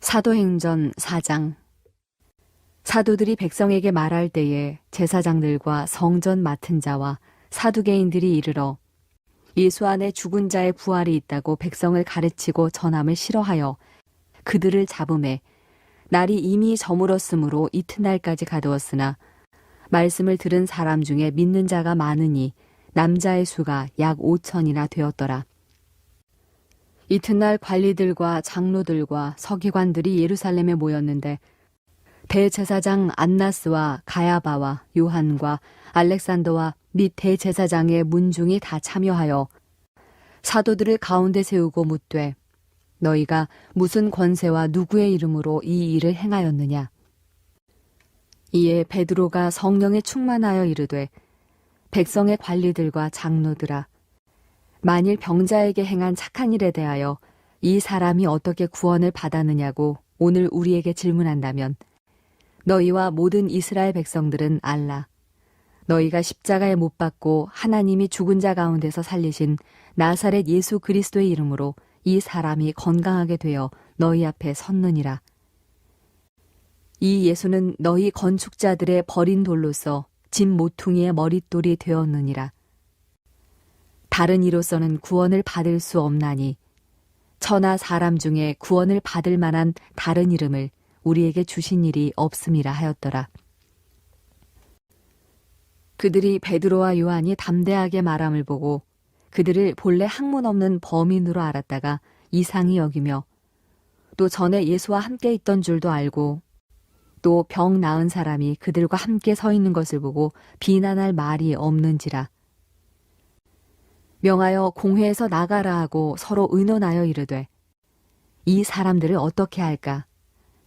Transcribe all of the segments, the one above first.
사도행전 4장. 사도들이 백성에게 말할 때에 제사장들과 성전 맡은 자와 사두개인들이 이르러 예수 안에 죽은 자의 부활이 있다고 백성을 가르치고 전함을 싫어하여 그들을 잡음에 날이 이미 저물었으므로 이튿날까지 가두었으나 말씀을 들은 사람 중에 믿는 자가 많으니 남자의 수가 약 5천이나 되었더라. 이튿날 관리들과 장로들과 서기관들이 예루살렘에 모였는데 대제사장 안나스와 가야바와 요한과 알렉산더와 및 대제사장의 문중이 다 참여하여 사도들을 가운데 세우고 묻되 너희가 무슨 권세와 누구의 이름으로 이 일을 행하였느냐. 이에 베드로가 성령에 충만하여 이르되 백성의 관리들과 장로들아, 만일 병자에게 행한 착한 일에 대하여 이 사람이 어떻게 구원을 받았느냐고 오늘 우리에게 질문한다면 너희와 모든 이스라엘 백성들은 알라. 너희가 십자가에 못 박고 하나님이 죽은 자 가운데서 살리신 나사렛 예수 그리스도의 이름으로 이 사람이 건강하게 되어 너희 앞에 섰느니라. 이 예수는 너희 건축자들의 버린 돌로서 집 모퉁이의 머릿돌이 되었느니라. 다른 이로서는 구원을 받을 수 없나니 천하 사람 중에 구원을 받을 만한 다른 이름을 우리에게 주신 일이 없음이라 하였더라. 그들이 베드로와 요한이 담대하게 말함을 보고 그들을 본래 학문 없는 범인으로 알았다가 이상히 여기며 또 전에 예수와 함께 있던 줄도 알고 또 병 나은 사람이 그들과 함께 서 있는 것을 보고 비난할 말이 없는지라. 명하여 공회에서 나가라 하고 서로 의논하여 이르되 이 사람들을 어떻게 할까?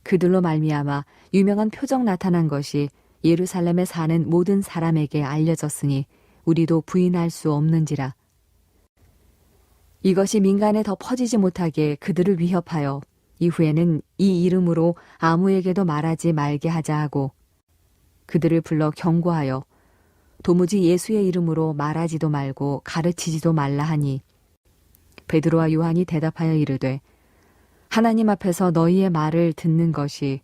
그들로 말미암아 유명한 표적 나타난 것이 예루살렘에 사는 모든 사람에게 알려졌으니 우리도 부인할 수 없는지라. 이것이 민간에 더 퍼지지 못하게 그들을 위협하여 이후에는 이 이름으로 아무에게도 말하지 말게 하자 하고 그들을 불러 경고하여 도무지 예수의 이름으로 말하지도 말고 가르치지도 말라 하니 베드로와 요한이 대답하여 이르되 하나님 앞에서 너희의 말을 듣는 것이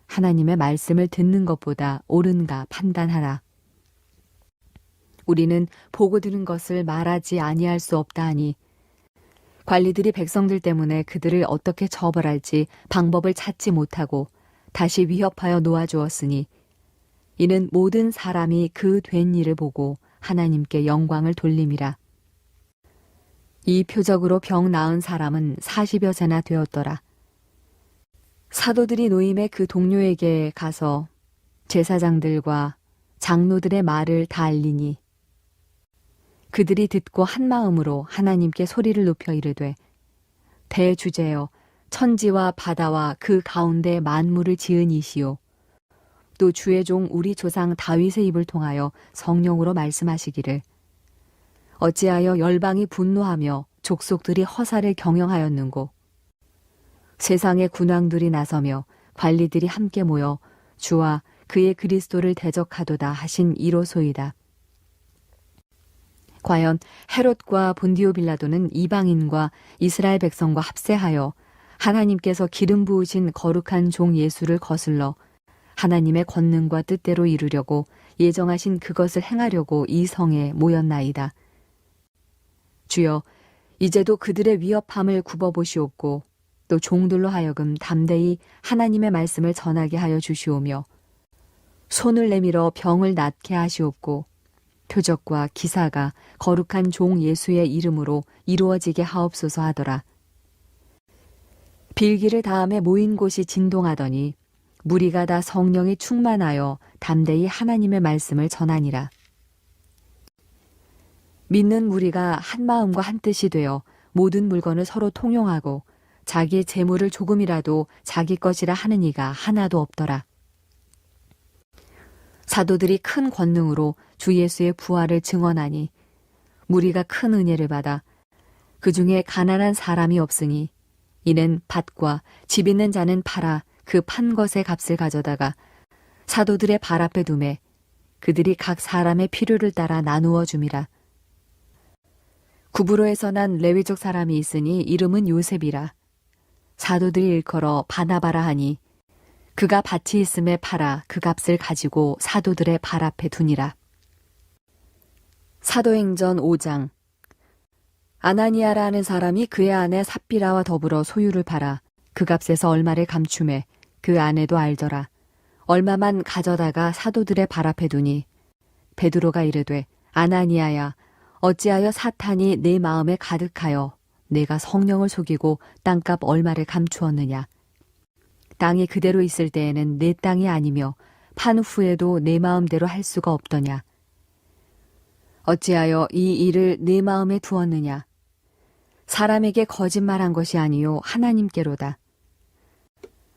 하나님의 말씀을 듣는 것보다 옳은가 판단하라. 우리는 보고 들은 것을 말하지 아니할 수 없다 하니 관리들이 백성들 때문에 그들을 어떻게 처벌할지 방법을 찾지 못하고 다시 위협하여 놓아주었으니 이는 모든 사람이 그 된 일을 보고 하나님께 영광을 돌림이라. 이 표적으로 병 나은 사람은 40여 세나 되었더라. 사도들이 노임의 그 동료에게 가서 제사장들과 장로들의 말을 다 알리니 그들이 듣고 한 마음으로 하나님께 소리를 높여 이르되 대주제여 천지와 바다와 그 가운데 만물을 지은 이시요 또 주의 종 우리 조상 다윗의 입을 통하여 성령으로 말씀하시기를 어찌하여 열방이 분노하며 족속들이 허사를 경영하였는고 세상의 군왕들이 나서며 관리들이 함께 모여 주와 그의 그리스도를 대적하도다 하신 이로소이다. 과연 헤롯과 본디오 빌라도는 이방인과 이스라엘 백성과 합세하여 하나님께서 기름 부으신 거룩한 종 예수를 거슬러 하나님의 권능과 뜻대로 이루려고 예정하신 그것을 행하려고 이 성에 모였나이다. 주여, 이제도 그들의 위협함을 굽어보시옵고 또 종들로 하여금 담대히 하나님의 말씀을 전하게 하여 주시오며 손을 내밀어 병을 낫게 하시옵고 표적과 기사가 거룩한 종 예수의 이름으로 이루어지게 하옵소서 하더라. 빌기를 다음에 모인 곳이 진동하더니 무리가 다 성령이 충만하여 담대히 하나님의 말씀을 전하니라. 믿는 무리가 한 마음과 한 뜻이 되어 모든 물건을 서로 통용하고 자기의 재물을 조금이라도 자기 것이라 하는 이가 하나도 없더라. 사도들이 큰 권능으로 주 예수의 부활을 증언하니 무리가 큰 은혜를 받아 그 중에 가난한 사람이 없으니 이는 밭과 집 있는 자는 팔아 그 판 것의 값을 가져다가 사도들의 발 앞에 두매 그들이 각 사람의 필요를 따라 나누어 줌이라. 구브로에서 난 레위족 사람이 있으니 이름은 요셉이라. 사도들이 일컬어 바나바라 하니 그가 밭이 있음에 팔아 그 값을 가지고 사도들의 발 앞에 두니라. 사도행전 5장. 아나니아라 하는 사람이 그의 아내 삽비라와 더불어 소유를 팔아 그 값에서 얼마를 감춤해 그 아내도 알더라. 얼마만 가져다가 사도들의 발 앞에 두니 베드로가 이르되 아나니아야 어찌하여 사탄이 내 마음에 가득하여 내가 성령을 속이고 땅값 얼마를 감추었느냐. 땅이 그대로 있을 때에는 내 땅이 아니며 판 후에도 내 마음대로 할 수가 없더냐. 어찌하여 이 일을 내 마음에 두었느냐. 사람에게 거짓말한 것이 아니요 하나님께로다.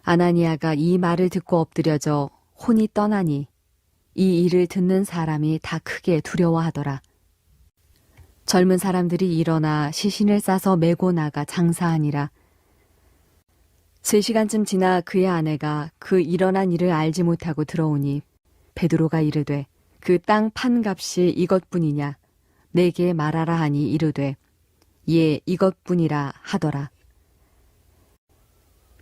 아나니아가 이 말을 듣고 엎드려져 혼이 떠나니 이 일을 듣는 사람이 다 크게 두려워하더라. 젊은 사람들이 일어나 시신을 싸서 메고 나가 장사하니라. 3시간쯤 지나 그의 아내가 그 일어난 일을 알지 못하고 들어오니 베드로가 이르되 그 땅 판값이 이것뿐이냐. 내게 말하라 하니 이르되 예 이것뿐이라 하더라.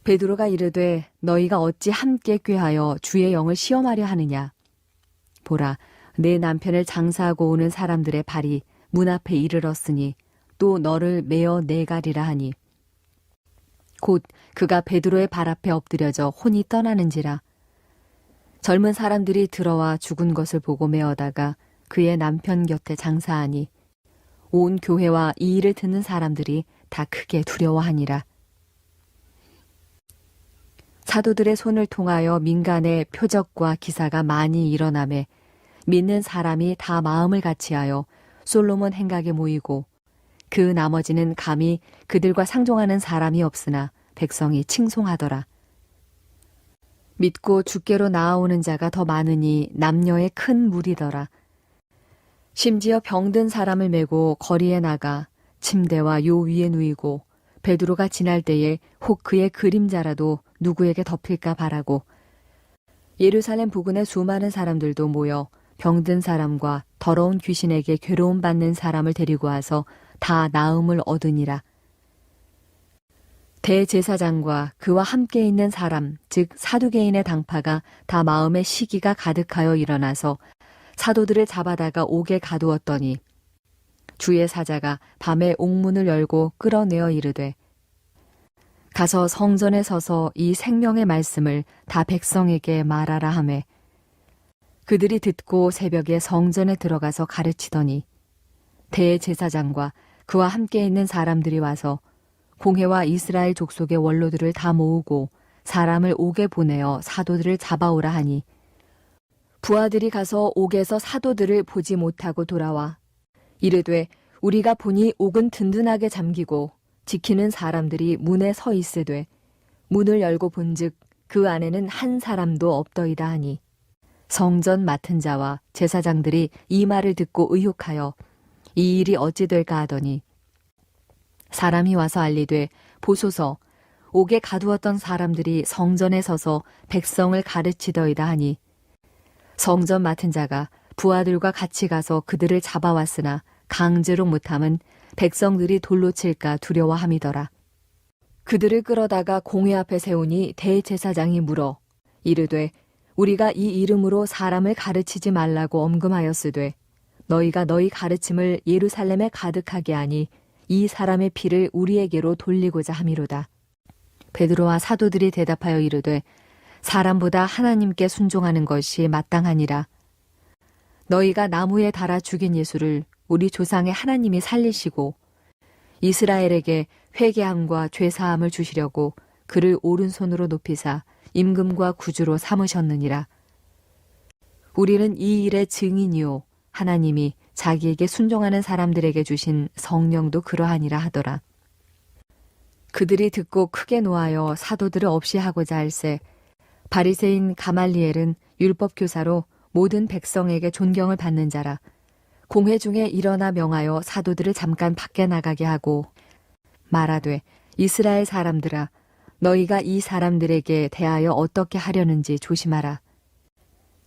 베드로가 이르되 너희가 어찌 함께 꾀하여 주의 영을 시험하려 하느냐. 보라 내 남편을 장사하고 오는 사람들의 발이 문 앞에 이르렀으니 또 너를 메어 내가리라 하니 곧 그가 베드로의 발 앞에 엎드려져 혼이 떠나는지라. 젊은 사람들이 들어와 죽은 것을 보고 메어다가 그의 남편 곁에 장사하니 온 교회와 이 일을 듣는 사람들이 다 크게 두려워하니라. 사도들의 손을 통하여 민간에 표적과 기사가 많이 일어나매 믿는 사람이 다 마음을 같이하여 솔로몬 행각에 모이고 그 나머지는 감히 그들과 상종하는 사람이 없으나 백성이 칭송하더라. 믿고 주께로 나아오는 자가 더 많으니 남녀의 큰 무리더라. 심지어 병든 사람을 메고 거리에 나가 침대와 요 위에 누이고 베드로가 지날 때에 혹 그의 그림자라도 누구에게 덮일까 바라고 예루살렘 부근의 수많은 사람들도 모여 병든 사람과 더러운 귀신에게 괴로움 받는 사람을 데리고 와서 다 나음을 얻으니라. 대제사장과 그와 함께 있는 사람, 즉 사두개인의 당파가 다 마음에 시기가 가득하여 일어나서 사도들을 잡아다가 옥에 가두었더니 주의 사자가 밤에 옥문을 열고 끌어내어 이르되 가서 성전에 서서 이 생명의 말씀을 다 백성에게 말하라 하매 그들이 듣고 새벽에 성전에 들어가서 가르치더니 대제사장과 그와 함께 있는 사람들이 와서 공회와 이스라엘 족속의 원로들을 다 모으고 사람을 옥에 보내어 사도들을 잡아오라 하니 부하들이 가서 옥에서 사도들을 보지 못하고 돌아와 이르되 우리가 보니 옥은 든든하게 잠기고 지키는 사람들이 문에 서 있으되 문을 열고 본즉 그 안에는 한 사람도 없더이다 하니 성전 맡은 자와 제사장들이 이 말을 듣고 의혹하여 이 일이 어찌 될까 하더니 사람이 와서 알리되 보소서 옥에 가두었던 사람들이 성전에 서서 백성을 가르치더이다 하니 성전 맡은 자가 부하들과 같이 가서 그들을 잡아왔으나 강제로 못함은 백성들이 돌로 칠까 두려워함이더라. 그들을 끌어다가 공회 앞에 세우니 대제사장이 물어 이르되 우리가 이 이름으로 사람을 가르치지 말라고 엄금하였으되 너희가 너희 가르침을 예루살렘에 가득하게 하니 이 사람의 피를 우리에게로 돌리고자 함이로다. 베드로와 사도들이 대답하여 이르되 사람보다 하나님께 순종하는 것이 마땅하니라. 너희가 나무에 달아 죽인 예수를 우리 조상의 하나님이 살리시고 이스라엘에게 회개함과 죄사함을 주시려고 그를 오른손으로 높이사 임금과 구주로 삼으셨느니라. 우리는 이 일의 증인이요 하나님이 자기에게 순종하는 사람들에게 주신 성령도 그러하니라 하더라. 그들이 듣고 크게 노하여 사도들을 없이 하고자 할세 바리새인 가말리엘은 율법교사로 모든 백성에게 존경을 받는 자라. 공회 중에 일어나 명하여 사도들을 잠깐 밖에 나가게 하고 말하되 이스라엘 사람들아 너희가 이 사람들에게 대하여 어떻게 하려는지 조심하라.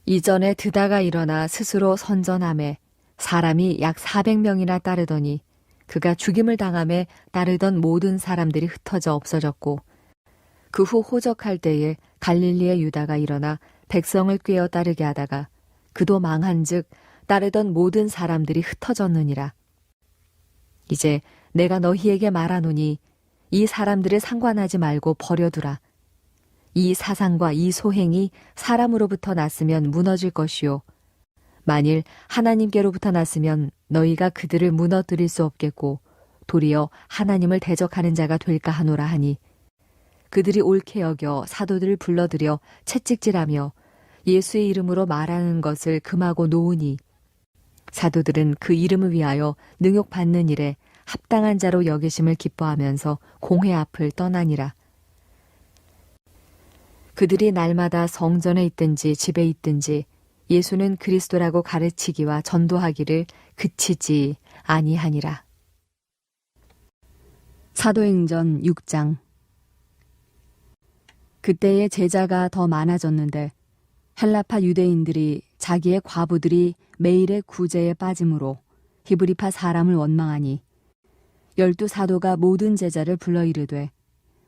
이전에 드다가 일어나 스스로 선전하매 사람이 약 400명이나 따르더니 그가 죽임을 당함에 따르던 모든 사람들이 흩어져 없어졌고 그 후 호적할 때에 갈릴리의 유다가 일어나 백성을 꾀어 따르게 하다가 그도 망한즉 따르던 모든 사람들이 흩어졌느니라. 이제 내가 너희에게 말하노니 이 사람들을 상관하지 말고 버려두라. 이 사상과 이 소행이 사람으로부터 났으면 무너질 것이요 만일 하나님께로부터 났으면 너희가 그들을 무너뜨릴 수 없겠고 도리어 하나님을 대적하는 자가 될까 하노라 하니 그들이 옳게 여겨 사도들을 불러들여 채찍질하며 예수의 이름으로 말하는 것을 금하고 놓으니 사도들은 그 이름을 위하여 능욕받는 일에 합당한 자로 여기심을 기뻐하면서 공회 앞을 떠나니라. 그들이 날마다 성전에 있든지 집에 있든지 예수는 그리스도라고 가르치기와 전도하기를 그치지 아니하니라. 사도행전 6장. 그때의 제자가 더 많아졌는데 헬라파 유대인들이 자기의 과부들이 매일의 구제에 빠짐으로 히브리파 사람을 원망하니 12 사도가 모든 제자를 불러 이르되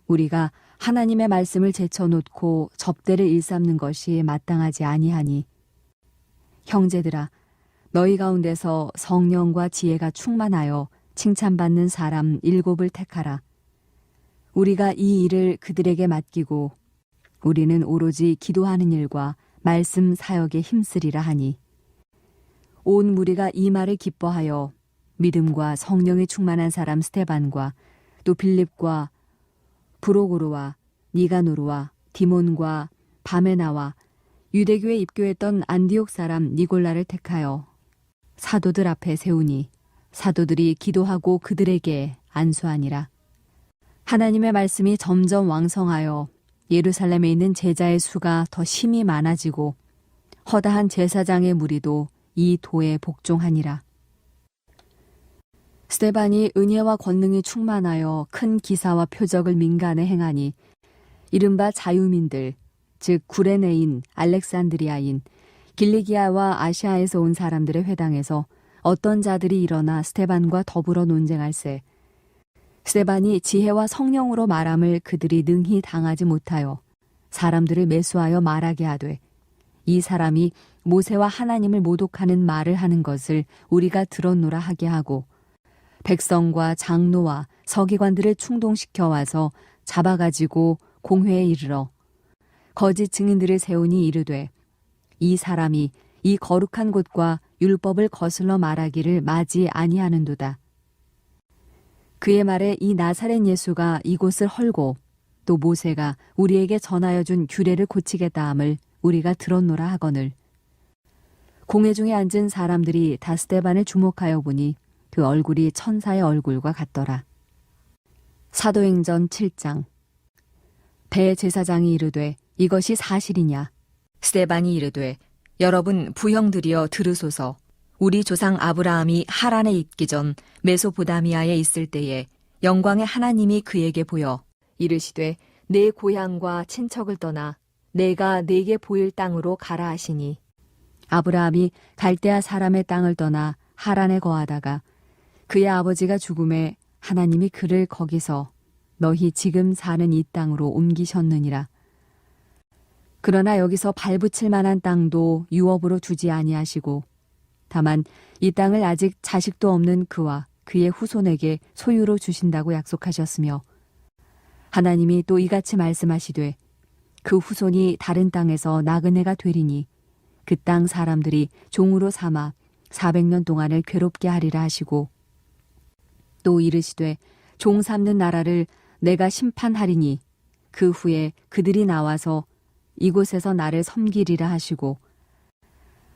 우리가 하나님의 말씀을 제쳐놓고 접대를 일삼는 것이 마땅하지 아니하니 형제들아 너희 가운데서 성령과 지혜가 충만하여 칭찬받는 사람 7을 택하라. 우리가 이 일을 그들에게 맡기고 우리는 오로지 기도하는 일과 말씀 사역에 힘쓰리라 하니 온 무리가 이 말을 기뻐하여 믿음과 성령이 충만한 사람 스데반과 또 빌립과 브로고로와 니가노르와 디몬과 바메나와 유대교에 입교했던 안디옥 사람 니골라를 택하여 사도들 앞에 세우니 사도들이 기도하고 그들에게 안수하니라. 하나님의 말씀이 점점 왕성하여 예루살렘에 있는 제자의 수가 더 심히 많아지고 허다한 제사장의 무리도 이 도에 복종하니라. 스데반이 은혜와 권능이 충만하여 큰 기사와 표적을 민간에 행하니 이른바 자유민들 즉 구레네인, 알렉산드리아인, 길리기아와 아시아에서 온 사람들의 회당에서 어떤 자들이 일어나 스데반과 더불어 논쟁할세 스데반이 지혜와 성령으로 말함을 그들이 능히 당하지 못하여 사람들을 매수하여 말하게 하되 이 사람이 모세와 하나님을 모독하는 말을 하는 것을 우리가 들었노라 하게 하고 백성과 장로와 서기관들을 충동시켜 와서 잡아가지고 공회에 이르러 거짓 증인들을 세우니 이르되 이 사람이 이 거룩한 곳과 율법을 거슬러 말하기를 마지 아니하는도다. 그의 말에 이 나사렛 예수가 이곳을 헐고 또 모세가 우리에게 전하여 준 규례를 고치겠다 함을 우리가 들었노라 하거늘 공회 중에 앉은 사람들이 다 스데반을 주목하여 보니 그 얼굴이 천사의 얼굴과 같더라. 사도행전 7장. 대제사장이 이르되 이것이 사실이냐? 스데반이 이르되 여러분 부형들이여 들으소서. 우리 조상 아브라함이 하란에 있기 전 메소포다미아에 있을 때에 영광의 하나님이 그에게 보여 이르시되 내 고향과 친척을 떠나 내가 네게 보일 땅으로 가라 하시니 아브라함이 갈대아 사람의 땅을 떠나 하란에 거하다가 그의 아버지가 죽음에 하나님이 그를 거기서 너희 지금 사는 이 땅으로 옮기셨느니라. 그러나 여기서 발붙일 만한 땅도 유업으로 주지 아니하시고 다만 이 땅을 아직 자식도 없는 그와 그의 후손에게 소유로 주신다고 약속하셨으며 하나님이 또 이같이 말씀하시되 그 후손이 다른 땅에서 나그네가 되리니 그 땅 사람들이 종으로 삼아 400년 동안을 괴롭게 하리라 하시고 또 이르시되 종 삼는 나라를 내가 심판하리니 그 후에 그들이 나와서 이곳에서 나를 섬기리라 하시고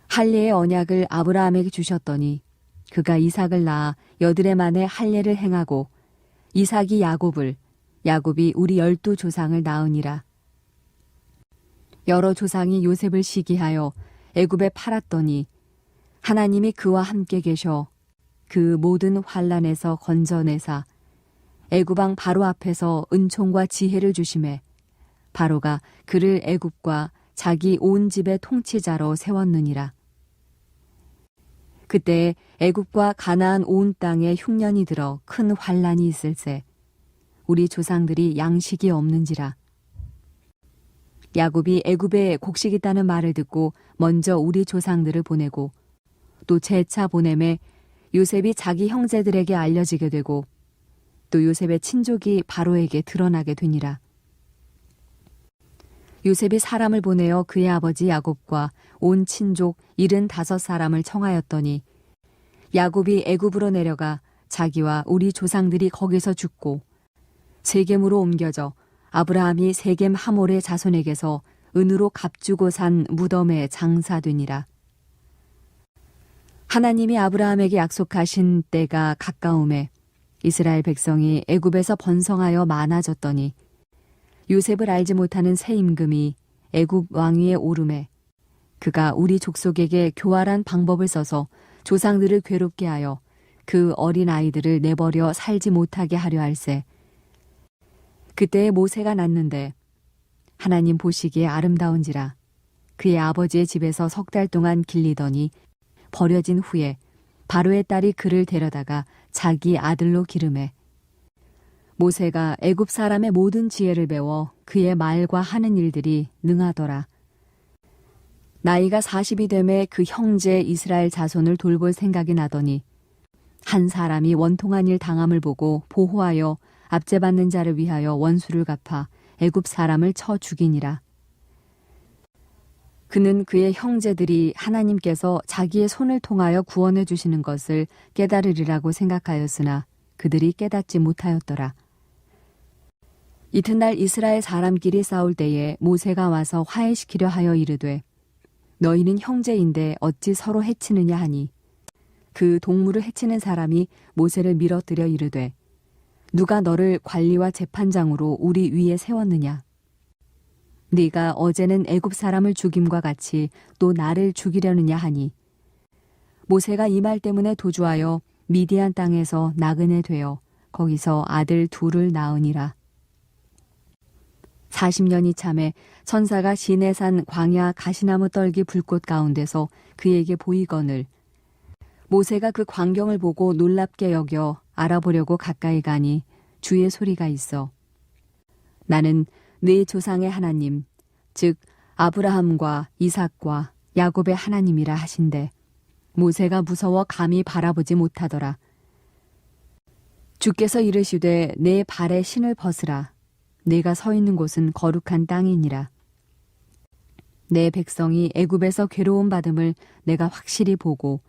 할례의 언약을 아브라함에게 주셨더니 그가 이삭을 낳아 여드레 만에 할례를 행하고 이삭이 야곱을 야곱이 우리 12 조상을 낳으니라. 여러 조상이 요셉을 시기하여 애굽에 팔았더니 하나님이 그와 함께 계셔 그 모든 환난에서 건져내사 애굽 왕 바로 앞에서 은총과 지혜를 주심에 바로가 그를 애굽과 자기 온 집의 통치자로 세웠느니라. 그때 애굽과 가나안 온 땅에 흉년이 들어 큰 환난이 있을세 우리 조상들이 양식이 없는지라 야곱이 애굽에 곡식 있다는 말을 듣고 먼저 우리 조상들을 보내고 또 재차 보냄에 요셉이 자기 형제들에게 알려지게 되고 또 요셉의 친족이 바로에게 드러나게 되니라. 요셉이 사람을 보내어 그의 아버지 야곱과 온 친족 75사람을 청하였더니 야곱이 애굽으로 내려가 자기와 우리 조상들이 거기서 죽고 세겜으로 옮겨져 아브라함이 세겜 하몰의 자손에게서 은으로 값주고 산 무덤에 장사되니라. 하나님이 아브라함에게 약속하신 때가 가까움에 이스라엘 백성이 애굽에서 번성하여 많아졌더니 요셉을 알지 못하는 새 임금이 애굽 왕위에 오름에 그가 우리 족속에게 교활한 방법을 써서 조상들을 괴롭게 하여 그 어린 아이들을 내버려 살지 못하게 하려 할세. 그때에 모세가 낳는데 하나님 보시기에 아름다운지라 그의 아버지의 집에서 3달 동안 길리더니 버려진 후에 바로의 딸이 그를 데려다가 자기 아들로 기르매 모세가 애굽 사람의 모든 지혜를 배워 그의 말과 하는 일들이 능하더라. 나이가 40이 되매 그 형제 이스라엘 자손을 돌볼 생각이 나더니 한 사람이 원통한 일 당함을 보고 보호하여 압제받는 자를 위하여 원수를 갚아 애굽 사람을 쳐 죽이니라. 그는 그의 형제들이 하나님께서 자기의 손을 통하여 구원해 주시는 것을 깨달으리라고 생각하였으나 그들이 깨닫지 못하였더라. 이튿날 이스라엘 사람끼리 싸울 때에 모세가 와서 화해시키려 하여 이르되 너희는 형제인데 어찌 서로 해치느냐 하니 그 동물을 해치는 사람이 모세를 밀어뜨려 이르되 누가 너를 관리와 재판장으로 우리 위에 세웠느냐? 네가 어제는 애굽 사람을 죽임과 같이 또 나를 죽이려느냐 하니 모세가 이 말 때문에 도주하여 미디안 땅에서 나그네 되어 거기서 아들 둘을 낳으니라. 40년이 참에 천사가 시내산 광야 가시나무 떨기 불꽃 가운데서 그에게 보이거늘 모세가 그 광경을 보고 놀랍게 여겨 알아보려고 가까이 가니 주의 소리가 있어 나는 네 조상의 하나님 즉 아브라함과 이삭과 야곱의 하나님이라 하신대 모세가 무서워 감히 바라보지 못하더라. 주께서 이르시되 내 발에 신을 벗으라 내가 서 있는 곳은 거룩한 땅이니라. 내 백성이 애굽에서 괴로움 받음을 내가 확실히 보고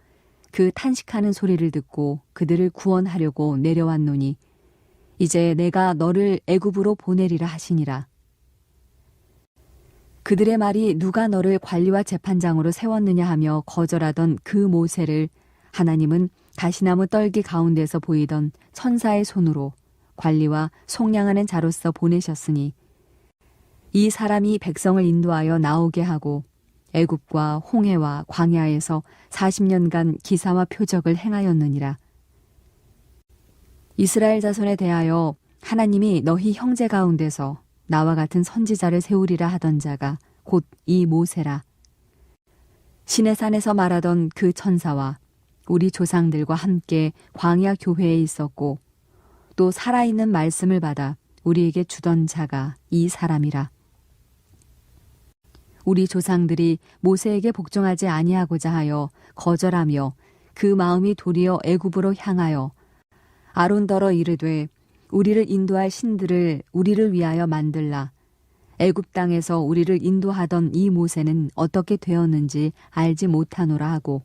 그 탄식하는 소리를 듣고 그들을 구원하려고 내려왔노니 이제 내가 너를 애굽으로 보내리라 하시니라. 그들의 말이 누가 너를 관리와 재판장으로 세웠느냐 하며 거절하던 그 모세를 하나님은 가시나무 떨기 가운데서 보이던 천사의 손으로 관리와 속량하는 자로서 보내셨으니 이 사람이 백성을 인도하여 나오게 하고 애굽과 홍해와 광야에서 40년간 기사와 표적을 행하였느니라. 이스라엘 자손에 대하여 하나님이 너희 형제 가운데서 나와 같은 선지자를 세우리라 하던 자가 곧 이 모세라. 시내산에서 말하던 그 천사와 우리 조상들과 함께 광야 교회에 있었고 또 살아있는 말씀을 받아 우리에게 주던 자가 이 사람이라. 우리 조상들이 모세에게 복종하지 아니하고자 하여 거절하며 그 마음이 도리어 애굽으로 향하여 아론더러 이르되 우리를 인도할 신들을 우리를 위하여 만들라. 애굽 땅에서 우리를 인도하던 이 모세는 어떻게 되었는지 알지 못하노라 하고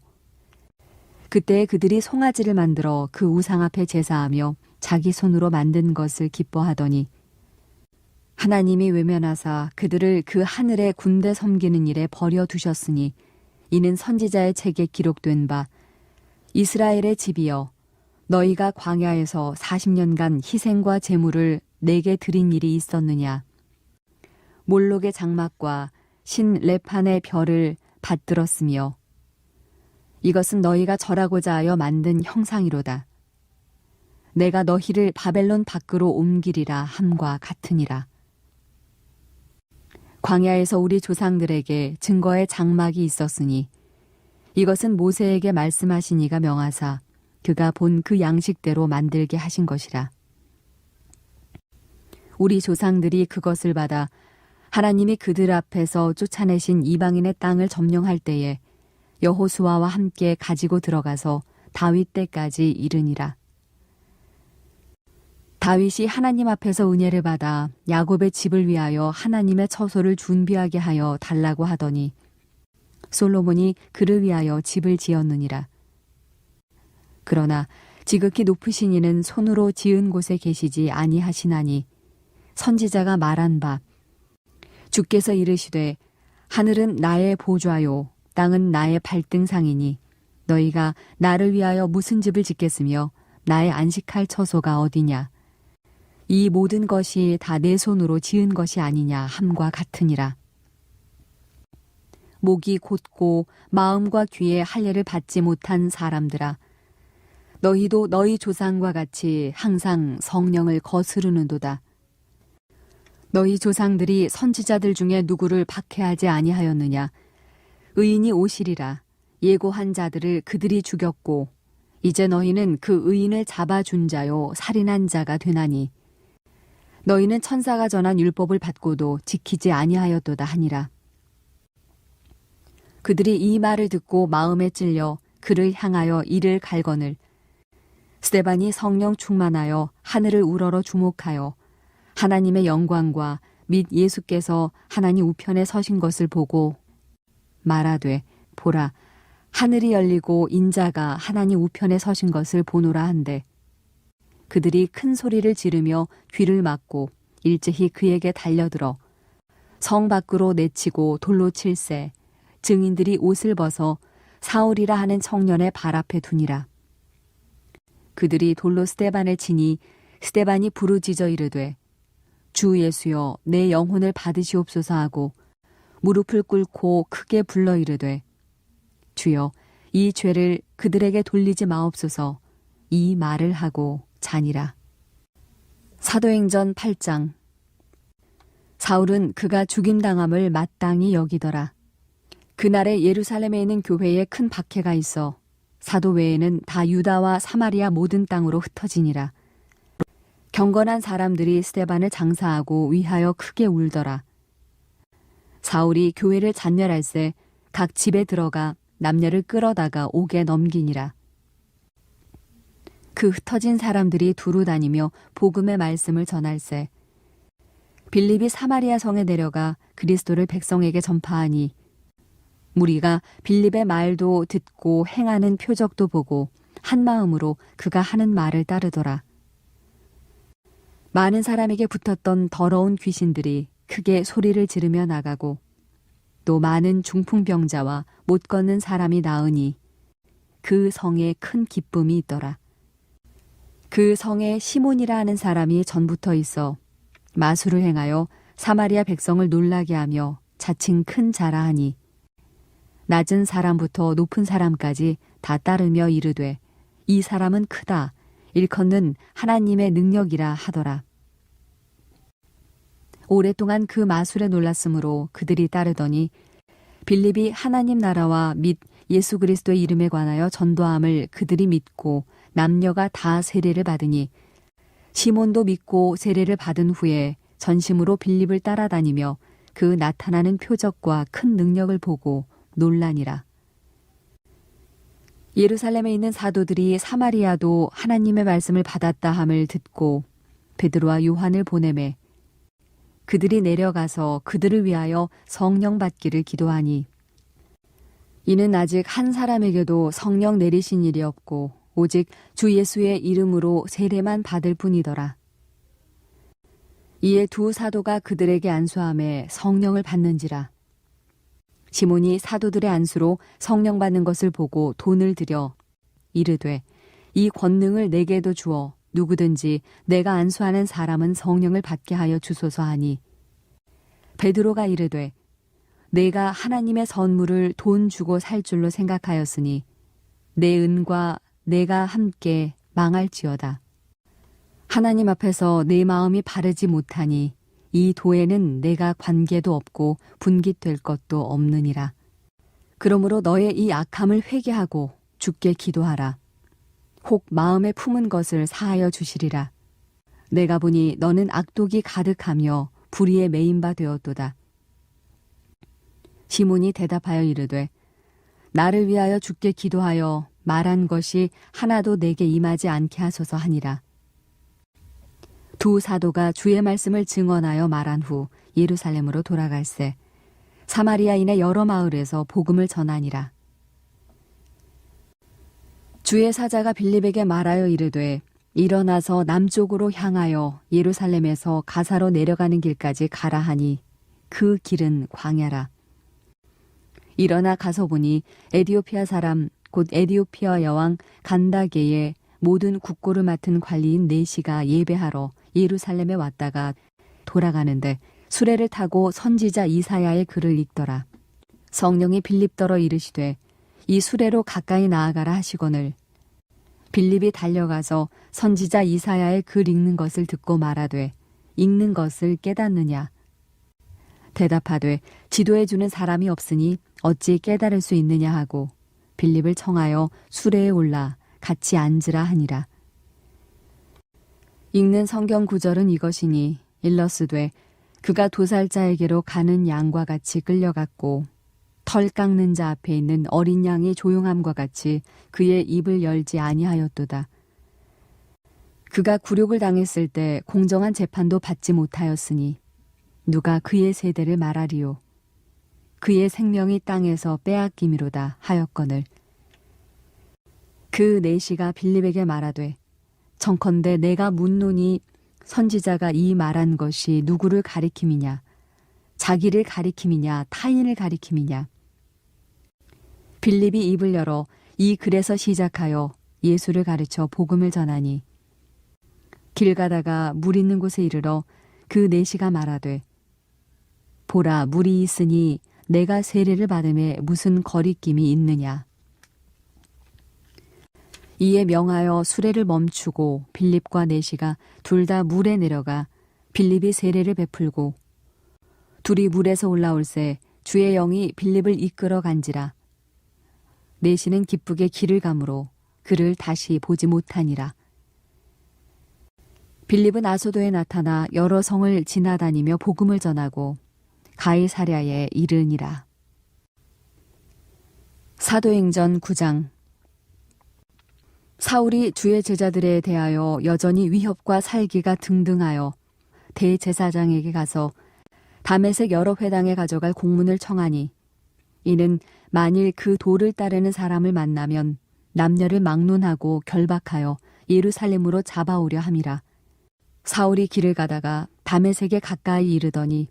그때 그들이 송아지를 만들어 그 우상 앞에 제사하며 자기 손으로 만든 것을 기뻐하더니 하나님이 외면하사 그들을 그 하늘의 군대 섬기는 일에 버려두셨으니 이는 선지자의 책에 기록된 바 이스라엘의 집이여 너희가 광야에서 40년간 희생과 제물을 내게 드린 일이 있었느냐 몰록의 장막과 신 레판의 별을 받들었으며 이것은 너희가 절하고자 하여 만든 형상이로다. 내가 너희를 바벨론 밖으로 옮기리라 함과 같으니라. 광야에서 우리 조상들에게 증거의 장막이 있었으니 이것은 모세에게 말씀하신 이가 명하사 그가 본 그 양식대로 만들게 하신 것이라. 우리 조상들이 그것을 받아 하나님이 그들 앞에서 쫓아내신 이방인의 땅을 점령할 때에 여호수아와 함께 가지고 들어가서 다윗 때까지 이르니라. 다윗이 하나님 앞에서 은혜를 받아 야곱의 집을 위하여 하나님의 처소를 준비하게 하여 달라고 하더니 솔로몬이 그를 위하여 집을 지었느니라. 그러나 지극히 높으신 이는 손으로 지은 곳에 계시지 아니하시나니 선지자가 말한 바 주께서 이르시되 하늘은 나의 보좌요 땅은 나의 발등상이니 너희가 나를 위하여 무슨 집을 짓겠으며 나의 안식할 처소가 어디냐. 이 모든 것이 다 내 손으로 지은 것이 아니냐 함과 같으니라. 목이 곧고 마음과 귀에 할례를 받지 못한 사람들아, 너희도 너희 조상과 같이 항상 성령을 거스르는도다. 너희 조상들이 선지자들 중에 누구를 박해하지 아니하였느냐. 의인이 오시리라. 예고한 자들을 그들이 죽였고 이제 너희는 그 의인을 잡아준 자요 살인한 자가 되나니 너희는 천사가 전한 율법을 받고도 지키지 아니하였도다 하니라. 그들이 이 말을 듣고 마음에 찔려 그를 향하여 이를 갈거늘 스데반이 성령 충만하여 하늘을 우러러 주목하여 하나님의 영광과 및 예수께서 하나님 우편에 서신 것을 보고 말하되 보라 하늘이 열리고 인자가 하나님 우편에 서신 것을 보노라 한데 그들이 큰 소리를 지르며 귀를 막고 일제히 그에게 달려들어 성 밖으로 내치고 돌로 칠세 증인들이 옷을 벗어 사울이라 하는 청년의 발 앞에 두니라. 그들이 돌로 스데반을 치니 스데반이 부르짖어 이르되 주 예수여 내 영혼을 받으시옵소서 하고 무릎을 꿇고 크게 불러 이르되 주여 이 죄를 그들에게 돌리지 마옵소서. 이 말을 하고 자니라. 사도행전 8장. 사울은 그가 죽임당함을 마땅히 여기더라. 그날에 예루살렘에 있는 교회에 큰 박해가 있어 사도 외에는 다 유다와 사마리아 모든 땅으로 흩어지니라. 경건한 사람들이 스데반을 장사하고 위하여 크게 울더라. 사울이 교회를 잔멸할새 각 집에 들어가 남녀를 끌어다가 옥에 넘기니라. 그 흩어진 사람들이 두루 다니며 복음의 말씀을 전할새 빌립이 사마리아 성에 내려가 그리스도를 백성에게 전파하니 무리가 빌립의 말도 듣고 행하는 표적도 보고 한 마음으로 그가 하는 말을 따르더라. 많은 사람에게 붙었던 더러운 귀신들이 크게 소리를 지르며 나가고 또 많은 중풍병자와 못 걷는 사람이 나으니 그 성에 큰 기쁨이 있더라. 그 성에 시몬이라 하는 사람이 전부터 있어 마술을 행하여 사마리아 백성을 놀라게 하며 자칭 큰 자라하니 낮은 사람부터 높은 사람까지 다 따르며 이르되 이 사람은 크다 일컫는 하나님의 능력이라 하더라. 오랫동안 그 마술에 놀랐으므로 그들이 따르더니 빌립이 하나님 나라와 및 예수 그리스도의 이름에 관하여 전도함을 그들이 믿고 남녀가 다 세례를 받으니 시몬도 믿고 세례를 받은 후에 전심으로 빌립을 따라다니며 그 나타나는 표적과 큰 능력을 보고 놀라니라. 예루살렘에 있는 사도들이 사마리아도 하나님의 말씀을 받았다 함을 듣고 베드로와 요한을 보내매 그들이 내려가서 그들을 위하여 성령 받기를 기도하니 이는 아직 한 사람에게도 성령 내리신 일이 없고 오직 주 예수의 이름으로 세례만 받을 뿐이더라. 이에 두 사도가 그들에게 안수하매 성령을 받는지라. 시몬이 사도들의 안수로 성령 받는 것을 보고 돈을 들여 이르되 이 권능을 내게도 주어 누구든지 내가 안수하는 사람은 성령을 받게 하여 주소서 하니 베드로가 이르되 내가 하나님의 선물을 돈 주고 살 줄로 생각하였으니 내 은과 내가 함께 망할지어다. 하나님 앞에서 내 마음이 바르지 못하니 이 도에는 내가 관계도 없고 분깃될 것도 없느니라. 그러므로 너의 이 악함을 회개하고 주께 기도하라. 혹 마음에 품은 것을 사하여 주시리라. 내가 보니 너는 악독이 가득하며 불의에 매인 바 되었도다. 시몬이 대답하여 이르되 나를 위하여 주께 기도하여 말한 것이 하나도 내게 임하지 않게 하소서 하니라. 두 사도가 주의 말씀을 증언하여 말한 후 예루살렘으로 돌아갈새 사마리아인의 여러 마을에서 복음을 전하니라. 주의 사자가 빌립에게 말하여 이르되 일어나서 남쪽으로 향하여 예루살렘에서 가사로 내려가는 길까지 가라 하니 그 길은 광야라. 일어나 가서 보니 에디오피아 사람 곧 에디오피아 여왕 간다게의 모든 국고를 맡은 관리인 네시가 예배하러 예루살렘에 왔다가 돌아가는데 수레를 타고 선지자 이사야의 글을 읽더라. 성령이 빌립더러 이르시되 이 수레로 가까이 나아가라 하시거늘 빌립이 달려가서 선지자 이사야의 글 읽는 것을 듣고 말하되 읽는 것을 깨닫느냐. 대답하되 지도해 주는 사람이 없으니 어찌 깨달을 수 있느냐 하고 빌립을 청하여 수레에 올라 같이 앉으라 하니라. 읽는 성경 구절은 이것이니 일러스되 그가 도살자에게로 가는 양과 같이 끌려갔고 털 깎는 자 앞에 있는 어린 양이 조용함과 같이 그의 입을 열지 아니하였도다. 그가 굴욕을 당했을 때 공정한 재판도 받지 못하였으니 누가 그의 세대를 말하리요. 그의 생명이 땅에서 빼앗김이로다 하였거늘 그 네시가 빌립에게 말하되 청컨대 내가 묻노니 선지자가 이 말한 것이 누구를 가리킴이냐 자기를 가리킴이냐 타인을 가리킴이냐. 빌립이 입을 열어 이 글에서 시작하여 예수를 가르쳐 복음을 전하니 길 가다가 물 있는 곳에 이르러 그 네시가 말하되 보라 물이 있으니 내가 세례를 받음에 무슨 거리낌이 있느냐. 이에 명하여 수레를 멈추고 빌립과 네시가 둘 다 물에 내려가 빌립이 세례를 베풀고 둘이 물에서 올라올새 주의 영이 빌립을 이끌어 간지라. 네시는 기쁘게 길을 가므로 그를 다시 보지 못하니라. 빌립은 아소도에 나타나 여러 성을 지나다니며 복음을 전하고 가이사랴에 이르니라. 사도행전 9장. 사울이 주의 제자들에 대하여 여전히 위협과 살기가 등등하여 대제사장에게 가서 다메섹 여러 회당에 가져갈 공문을 청하니 이는 만일 그 도를 따르는 사람을 만나면 남녀를 막론하고 결박하여 예루살렘으로 잡아오려 함이라. 사울이 길을 가다가 다메섹에 가까이 이르더니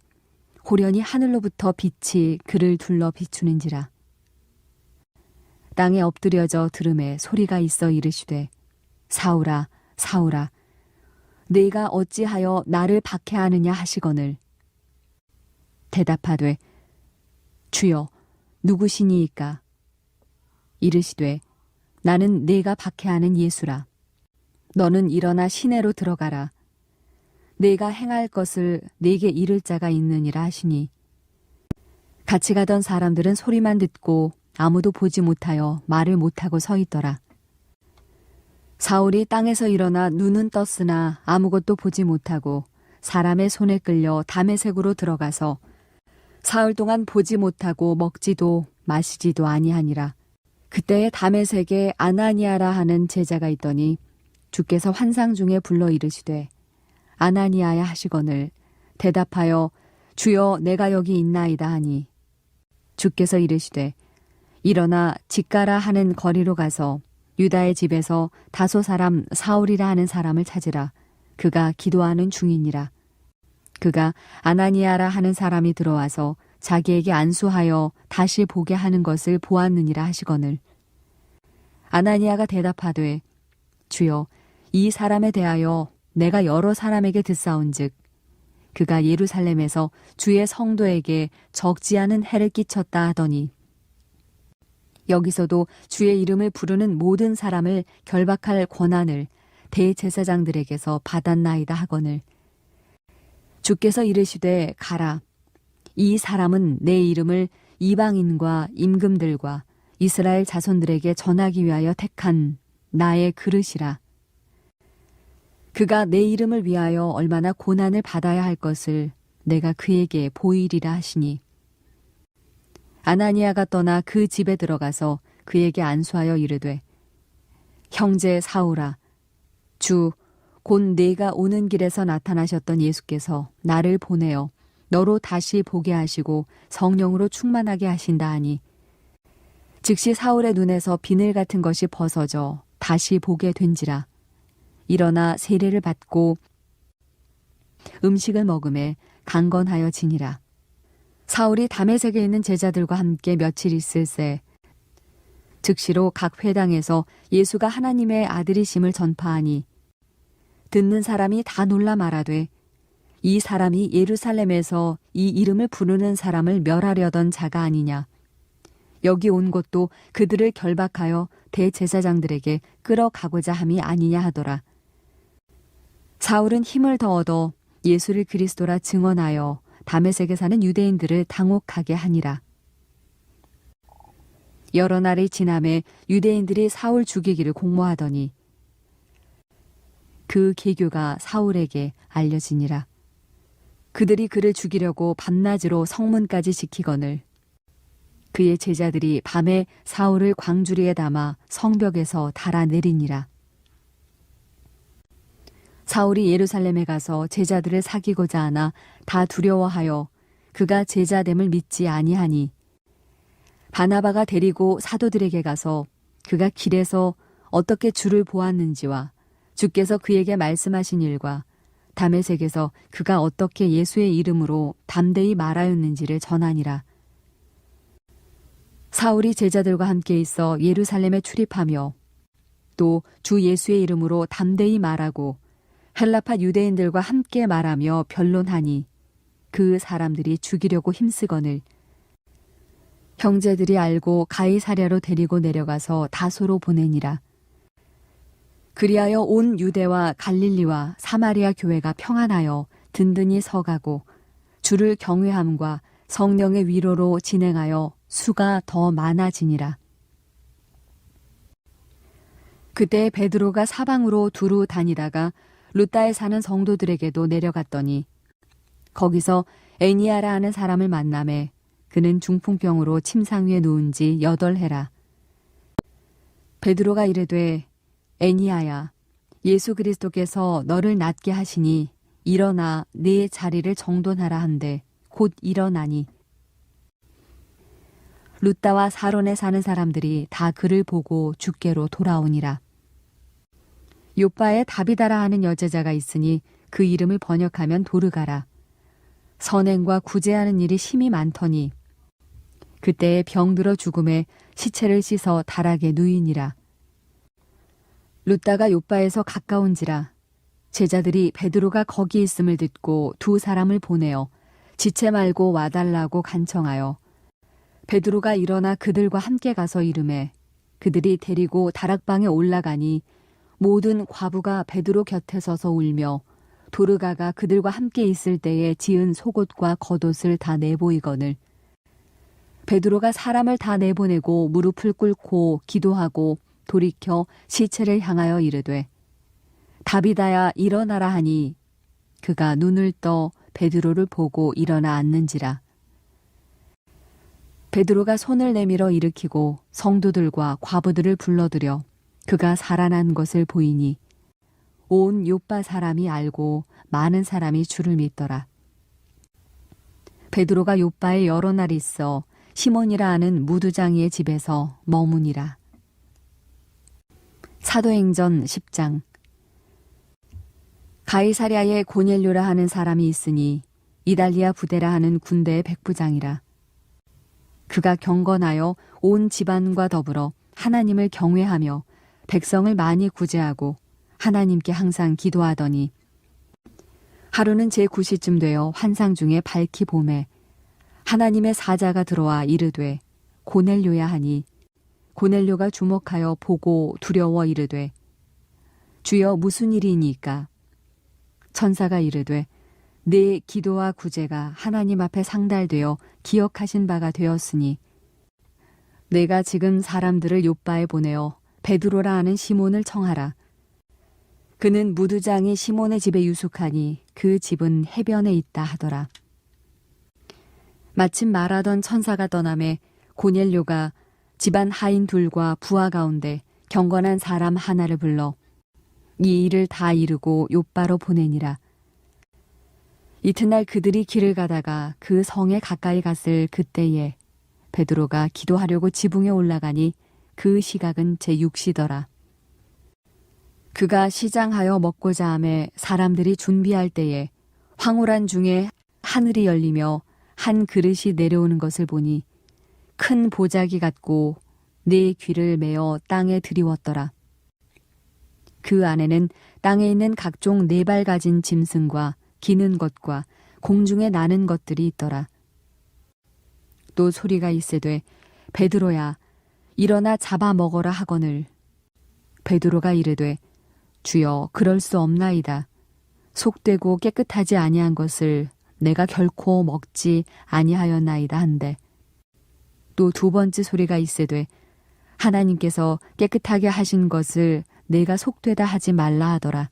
호련히 하늘로부터 빛이 그를 둘러 비추는지라. 땅에 엎드려져 들음에 소리가 있어 이르시되 사울아 사울아 네가 어찌하여 나를 박해하느냐 하시거늘 대답하되 주여 누구시니이까. 이르시되 나는 네가 박해하는 예수라. 너는 일어나 시내로 들어가라. 네가 행할 것을 네게 이를 자가 있느니라 하시니 같이 가던 사람들은 소리만 듣고 아무도 보지 못하여 말을 못하고 서 있더라. 사울이 땅에서 일어나 눈은 떴으나 아무것도 보지 못하고 사람의 손에 끌려 다메섹으로 들어가서 사흘 동안 보지 못하고 먹지도 마시지도 아니하니라. 그때에 다메섹에 아나니아라 하는 제자가 있더니 주께서 환상 중에 불러 이르시되 아나니아야 하시거늘 대답하여 주여 내가 여기 있나이다 하니 주께서 이르시되 일어나 직가라 하는 거리로 가서 유다의 집에서 다소 사람 사울이라 하는 사람을 찾으라. 그가 기도하는 중이니라. 그가 아나니아라 하는 사람이 들어와서 자기에게 안수하여 다시 보게 하는 것을 보았느니라 하시거늘 아나니아가 대답하되 주여 이 사람에 대하여 내가 여러 사람에게 듣사온즉 그가 예루살렘에서 주의 성도에게 적지 않은 해를 끼쳤다 하더니 여기서도 주의 이름을 부르는 모든 사람을 결박할 권한을 대제사장들에게서 받았나이다 하거늘 주께서 이르시되 가라. 이 사람은 내 이름을 이방인과 임금들과 이스라엘 자손들에게 전하기 위하여 택한 나의 그릇이라. 그가 내 이름을 위하여 얼마나 고난을 받아야 할 것을 내가 그에게 보이리라 하시니 아나니아가 떠나 그 집에 들어가서 그에게 안수하여 이르되 형제 사울아 주 곧 네가 오는 길에서 나타나셨던 예수께서 나를 보내어 너로 다시 보게 하시고 성령으로 충만하게 하신다 하니 즉시 사울의 눈에서 비늘 같은 것이 벗어져 다시 보게 된지라. 일어나 세례를 받고 음식을 먹음에 강건하여 지니라. 사울이 다메섹에 있는 제자들과 함께 며칠 있을새 즉시로 각 회당에서 예수가 하나님의 아들이심을 전파하니 듣는 사람이 다 놀라 말하되 이 사람이 예루살렘에서 이 이름을 부르는 사람을 멸하려던 자가 아니냐. 여기 온 것도 그들을 결박하여 대제사장들에게 끌어가고자 함이 아니냐 하더라. 사울은 힘을 더 얻어 예수를 그리스도라 증언하여 다메섹에 사는 유대인들을 당혹하게 하니라. 여러 날이 지남에 유대인들이 사울 죽이기를 공모하더니 그 계교가 사울에게 알려지니라. 그들이 그를 죽이려고 밤낮으로 성문까지 지키거늘 그의 제자들이 밤에 사울을 광주리에 담아 성벽에서 달아내리니라. 사울이 예루살렘에 가서 제자들을 사귀고자 하나 다 두려워하여 그가 제자됨을 믿지 아니하니 바나바가 데리고 사도들에게 가서 그가 길에서 어떻게 주를 보았는지와 주께서 그에게 말씀하신 일과 다메섹에서 그가 어떻게 예수의 이름으로 담대히 말하였는지를 전하니라. 사울이 제자들과 함께 있어 예루살렘에 출입하며 또 주 예수의 이름으로 담대히 말하고 헬라파 유대인들과 함께 말하며 변론하니 그 사람들이 죽이려고 힘쓰거늘 형제들이 알고 가이사랴로 데리고 내려가서 다소로 보내니라. 그리하여 온 유대와 갈릴리와 사마리아 교회가 평안하여 든든히 서가고 주를 경외함과 성령의 위로로 진행하여 수가 더 많아지니라. 그때 베드로가 사방으로 두루 다니다가 루따에 사는 성도들에게도 내려갔더니 거기서 애니아라 하는 사람을 만나매 그는 중풍병으로 침상 위에 누운 지 8해라. 베드로가 이르되 애니아야 예수 그리스도께서 너를 낫게 하시니 일어나 네 자리를 정돈하라 한데 곧 일어나니 루따와 사론에 사는 사람들이 다 그를 보고 주께로 돌아오니라. 요빠에 다비다라 하는 여제자가 있으니 그 이름을 번역하면 도르가라. 선행과 구제하는 일이 심히 많더니 그때에 병들어 죽음에 시체를 씻어 다락에 누이니라. 루따가 요빠에서 가까운지라 제자들이 베드로가 거기 있음을 듣고 2 사람을 보내어 지체 말고 와달라고 간청하여 베드로가 일어나 그들과 함께 가서 이르매 그들이 데리고 다락방에 올라가니 모든 과부가 베드로 곁에 서서 울며 도르가가 그들과 함께 있을 때에 지은 속옷과 겉옷을 다 내보이거늘 베드로가 사람을 다 내보내고 무릎을 꿇고 기도하고 돌이켜 시체를 향하여 이르되 다비다야 일어나라 하니 그가 눈을 떠 베드로를 보고 일어나 앉는지라. 베드로가 손을 내밀어 일으키고 성도들과 과부들을 불러들여 그가 살아난 것을 보이니 온 요빠 사람이 알고 많은 사람이 주를 믿더라. 베드로가 요빠에 여러 날 있어 시몬이라 하는 무두장이의 집에서 머무니라. 사도행전 10장. 가이사랴에 고넬료라 하는 사람이 있으니 이달리아 부대라 하는 군대의 백부장이라. 그가 경건하여 온 집안과 더불어 하나님을 경외하며 백성을 많이 구제하고 하나님께 항상 기도하더니 하루는 제9시쯤 되어 환상 중에 밝히 봄에 하나님의 사자가 들어와 이르되 고넬료야 하니 고넬료가 주목하여 보고 두려워 이르되 주여 무슨 일이니까? 천사가 이르되 네 기도와 구제가 하나님 앞에 상달되어 기억하신 바가 되었으니 내가 지금 사람들을 요빠에 보내어 베드로라 하는 시몬을 청하라. 그는 무두장이 시몬의 집에 유숙하니 그 집은 해변에 있다 하더라. 마침 말하던 천사가 떠나매 고넬료가 집안 하인 둘과 부하 가운데 경건한 사람 하나를 불러 이 일을 다 이루고 욥바로 보내니라. 이튿날 그들이 길을 가다가 그 성에 가까이 갔을 그때에 베드로가 기도하려고 지붕에 올라가니 그 시각은 제6시더라. 그가 시장하여 먹고자 하매 사람들이 준비할 때에 황홀한 중에 하늘이 열리며 한 그릇이 내려오는 것을 보니 큰 보자기 같고 네 귀를 메어 땅에 들이웠더라. 그 안에는 땅에 있는 각종 네 발 가진 짐승과 기는 것과 공중에 나는 것들이 있더라. 또 소리가 있으되 베드로야 일어나 잡아 먹어라 하거늘. 베드로가 이르되 주여 그럴 수 없나이다. 속되고 깨끗하지 아니한 것을 내가 결코 먹지 아니하였나이다 한데. 또 두 번째 소리가 있으되 하나님께서 깨끗하게 하신 것을 내가 속되다 하지 말라 하더라.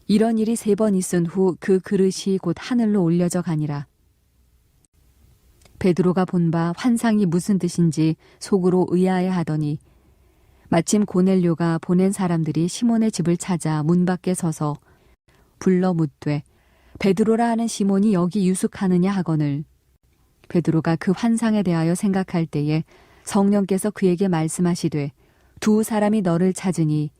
이런 일이 3번 있은 후 그 그릇이 곧 하늘로 올려져 가니라. 베드로가 본 바 환상이 무슨 뜻인지 속으로 의아해 하더니 마침 고넬료가 보낸 사람들이 시몬의 집을 찾아 문 밖에 서서 불러 묻되 베드로라 하는 시몬이 여기 유숙하느냐 하거늘. 베드로가 그 환상에 대하여 생각할 때에 성령께서 그에게 말씀하시되 두 사람이 너를 찾으니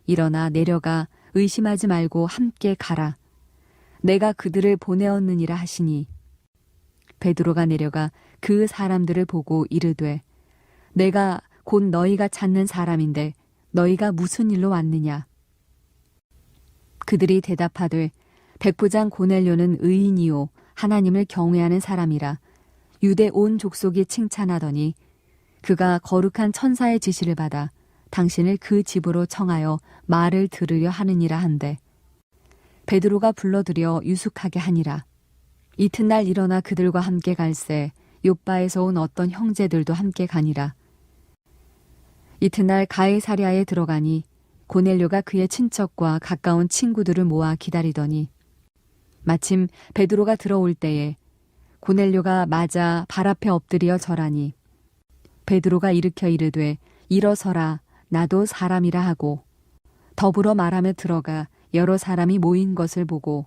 일어나 내려가 의심하지 말고 함께 가라. 내가 그들을 보내었느니라 하시니 베드로가 내려가 그 사람들을 보고 이르되 내가 곧 너희가 찾는 사람인데 너희가 무슨 일로 왔느냐. 그들이 대답하되 백부장 고넬료는 의인이요 하나님을 경외하는 사람이라 유대 온 족속이 칭찬하더니 그가 거룩한 천사의 지시를 받아 당신을 그 집으로 청하여 말을 들으려 하느니라 한데 베드로가 불러들여 유숙하게 하니라. 이튿날 일어나 그들과 함께 갈새 욥바에서 온 어떤 형제들도 함께 가니라. 이튿날 가이사랴에 들어가니 고넬료가 그의 친척과 가까운 친구들을 모아 기다리더니 마침 베드로가 들어올 때에 고넬료가 맞아 발 앞에 엎드려 절하니 베드로가 일으켜 이르되 일어서라 나도 사람이라 하고 더불어 말하며 들어가 여러 사람이 모인 것을 보고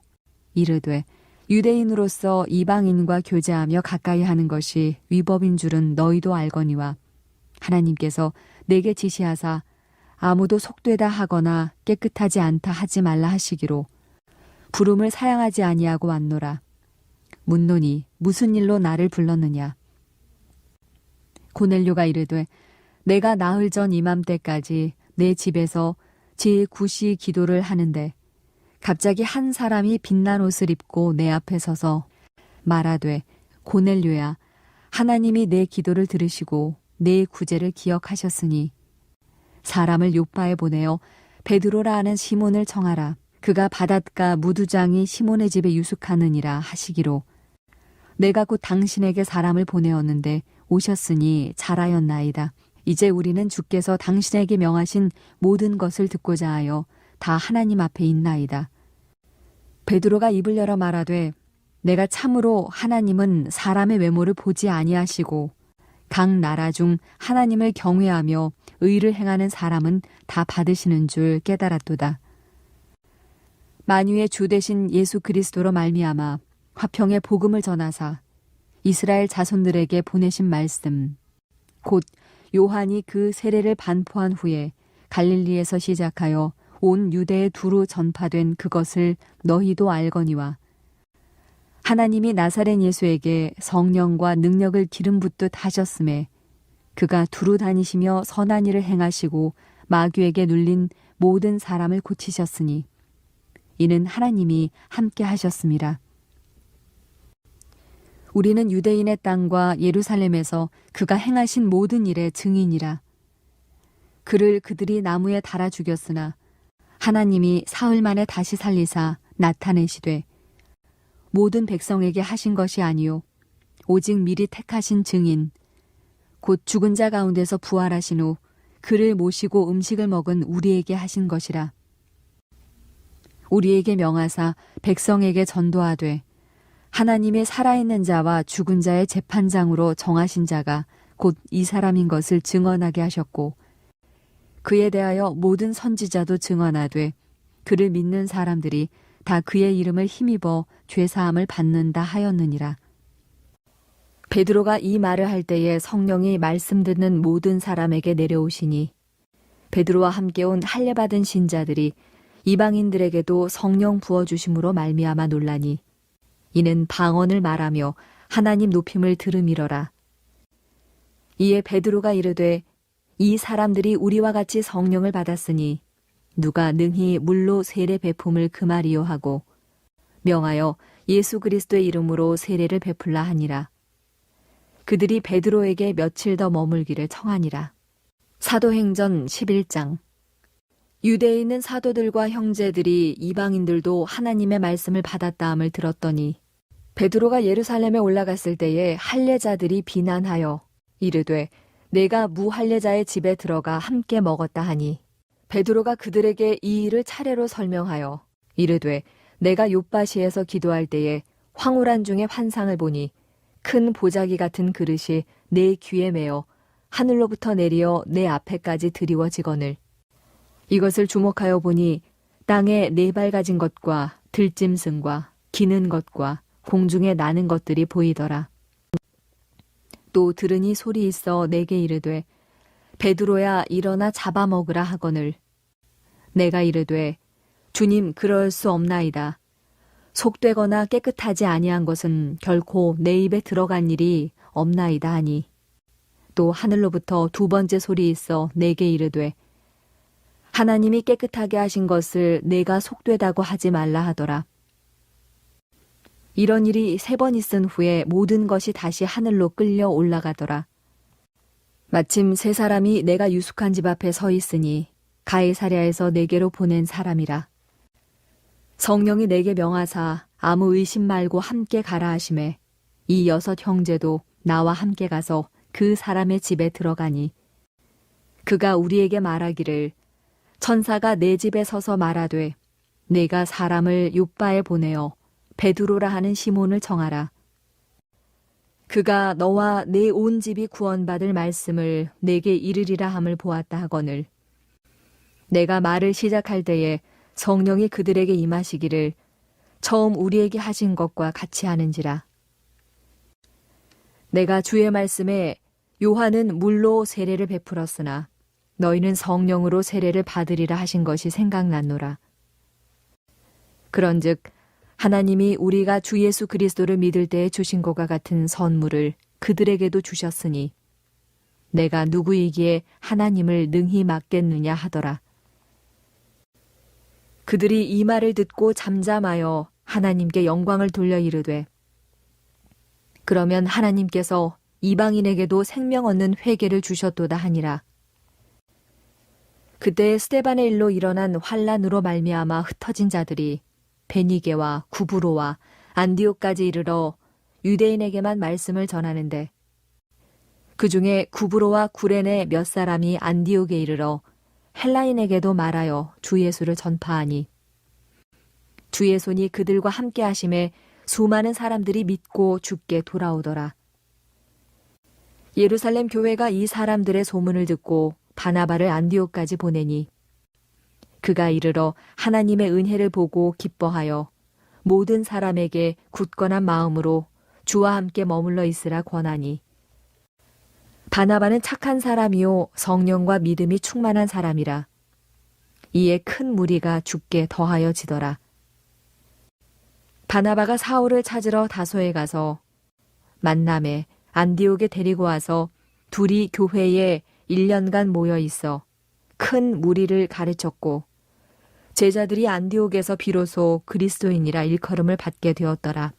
이르되 유대인으로서 이방인과 교제하며 가까이 하는 것이 위법인 줄은 너희도 알거니와 하나님께서 내게 지시하사 아무도 속되다 하거나 깨끗하지 않다 하지 말라 하시기로 부름을 사양하지 아니하고 왔노라. 묻노니 무슨 일로 나를 불렀느냐. 고넬료가 이르되 내가 나흘 전 이맘때까지 내 집에서 제9시 기도를 하는데 갑자기 한 사람이 빛난 옷을 입고 내 앞에 서서 말하되 고넬료야 하나님이 내 기도를 들으시고 내 구제를 기억하셨으니 사람을 욥바에 보내어 베드로라 하는 시몬을 청하라. 그가 바닷가 무두장이 시몬의 집에 유숙하느니라 하시기로 내가 곧 당신에게 사람을 보내었는데 오셨으니 잘하였나이다. 이제 우리는 주께서 당신에게 명하신 모든 것을 듣고자 하여 다 하나님 앞에 있나이다. 베드로가 입을 열어 말하되 내가 참으로 하나님은 사람의 외모를 보지 아니하시고 각 나라 중 하나님을 경외하며 의를 행하는 사람은 다 받으시는 줄 깨달았도다. 만유의 주 되신 예수 그리스도로 말미암아 화평의 복음을 전하사 이스라엘 자손들에게 보내신 말씀 곧 요한이 그 세례를 반포한 후에 갈릴리에서 시작하여 온 유대에 두루 전파된 그것을 너희도 알거니와 하나님이 나사렛 예수에게 성령과 능력을 기름 붓듯 하셨음에 그가 두루 다니시며 선한 일을 행하시고 마귀에게 눌린 모든 사람을 고치셨으니 이는 하나님이 함께 하셨음이라. 우리는 유대인의 땅과 예루살렘에서 그가 행하신 모든 일의 증인이라. 그를 그들이 나무에 달아 죽였으나 하나님이 사흘 만에 다시 살리사 나타내시되 모든 백성에게 하신 것이 아니요 오직 미리 택하신 증인 곧 죽은 자 가운데서 부활하신 후 그를 모시고 음식을 먹은 우리에게 하신 것이라. 우리에게 명하사 백성에게 전도하되 하나님의 살아있는 자와 죽은 자의 재판장으로 정하신 자가 곧 이 사람인 것을 증언하게 하셨고 그에 대하여 모든 선지자도 증언하되 그를 믿는 사람들이 다 그의 이름을 힘입어 죄사함을 받는다 하였느니라. 베드로가 이 말을 할 때에 성령이 말씀 듣는 모든 사람에게 내려오시니 베드로와 함께 온 할례 받은 신자들이 이방인들에게도 성령 부어주심으로 말미암아 놀라니 이는 방언을 말하며 하나님 높임을 들음이러라. 이에 베드로가 이르되 이 사람들이 우리와 같이 성령을 받았으니 누가 능히 물로 세례 베품을 금하리요 하고 명하여 예수 그리스도의 이름으로 세례를 베풀라 하니라. 그들이 베드로에게 며칠 더 머물기를 청하니라. 사도행전 11장. 유대에 있는 사도들과 형제들이 이방인들도 하나님의 말씀을 받았다함을 들었더니 베드로가 예루살렘에 올라갔을 때에 할례자들이 비난하여 이르되 내가 무할례자의 집에 들어가 함께 먹었다 하니 베드로가 그들에게 이 일을 차례로 설명하여 이르되 내가 욥바시에서 기도할 때에 황홀한 중에 환상을 보니 큰 보자기 같은 그릇이 내 귀에 매어 하늘로부터 내리어 내 앞에까지 드리워지거늘 이것을 주목하여 보니 땅에 네 발 가진 것과 들짐승과 기는 것과 공중에 나는 것들이 보이더라. 또 들으니 소리 있어 내게 이르되 베드로야 일어나 잡아먹으라 하거늘 내가 이르되 주님 그럴 수 없나이다. 속되거나 깨끗하지 아니한 것은 결코 내 입에 들어간 일이 없나이다 하니 또 하늘로부터 두 번째 소리 있어 내게 이르되 하나님이 깨끗하게 하신 것을 내가 속되다고 하지 말라 하더라. 이런 일이 3번 있은 후에 모든 것이 다시 하늘로 끌려 올라가더라. 마침 3사람이 내가 유숙한 집 앞에 서 있으니 가이사랴에서 내게로 보낸 사람이라. 성령이 내게 명하사 아무 의심 말고 함께 가라 하시매 이 6 형제도 나와 함께 가서 그 사람의 집에 들어가니 그가 우리에게 말하기를 천사가 내 집에 서서 말하되 내가 사람을 욥바에 보내어 베드로라 하는 시몬을 정하라. 그가 너와 내 온 집이 구원받을 말씀을 내게 이르리라 함을 보았다 하거늘 내가 말을 시작할 때에 성령이 그들에게 임하시기를 처음 우리에게 하신 것과 같이 하는지라. 내가 주의 말씀에 요한은 물로 세례를 베풀었으나 너희는 성령으로 세례를 받으리라 하신 것이 생각났노라. 그런즉 하나님이 우리가 주 예수 그리스도를 믿을 때에 주신 것과 같은 선물을 그들에게도 주셨으니 내가 누구이기에 하나님을 능히 막겠느냐 하더라. 그들이 이 말을 듣고 잠잠하여 하나님께 영광을 돌려 이르되 그러면 하나님께서 이방인에게도 생명 얻는 회개를 주셨도다 하니라. 그때 스데반의 일로 일어난 환란으로 말미암아 흩어진 자들이 베니게와 구브로와 안디옥까지 이르러 유대인에게만 말씀을 전하는데 그 중에 구브로와 구레네 몇 사람이 안디옥에 이르러 헬라인에게도 말하여 주 예수를 전파하니 주의 손이 그들과 함께 하심에 수많은 사람들이 믿고 주께 돌아오더라. 예루살렘 교회가 이 사람들의 소문을 듣고 바나바를 안디옥까지 보내니 그가 이르러 하나님의 은혜를 보고 기뻐하여 모든 사람에게 굳건한 마음으로 주와 함께 머물러 있으라 권하니 바나바는 착한 사람이요 성령과 믿음이 충만한 사람이라. 이에 큰 무리가 주께 더하여 지더라. 바나바가 사울을 찾으러 다소에 가서 만남에 안디옥에 데리고 와서 둘이 교회에 1년간 모여 있어 큰 무리를 가르쳤고 제자들이 안디옥에서 비로소 그리스도인이라 일컬음을 받게 되었더라.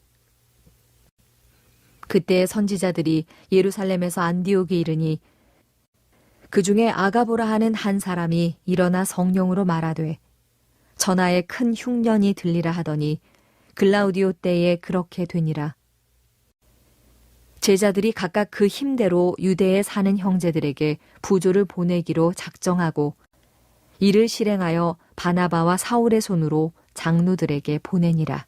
그때 선지자들이 예루살렘에서 안디옥에 이르니 그 중에 아가보라 하는 한 사람이 일어나 성령으로 말하되 전하에 큰 흉년이 들리라 하더니 글라우디오 때에 그렇게 되니라. 제자들이 각각 그 힘대로 유대에 사는 형제들에게 부조를 보내기로 작정하고 이를 실행하여 바나바와 사울의 손으로 장로들에게 보내니라.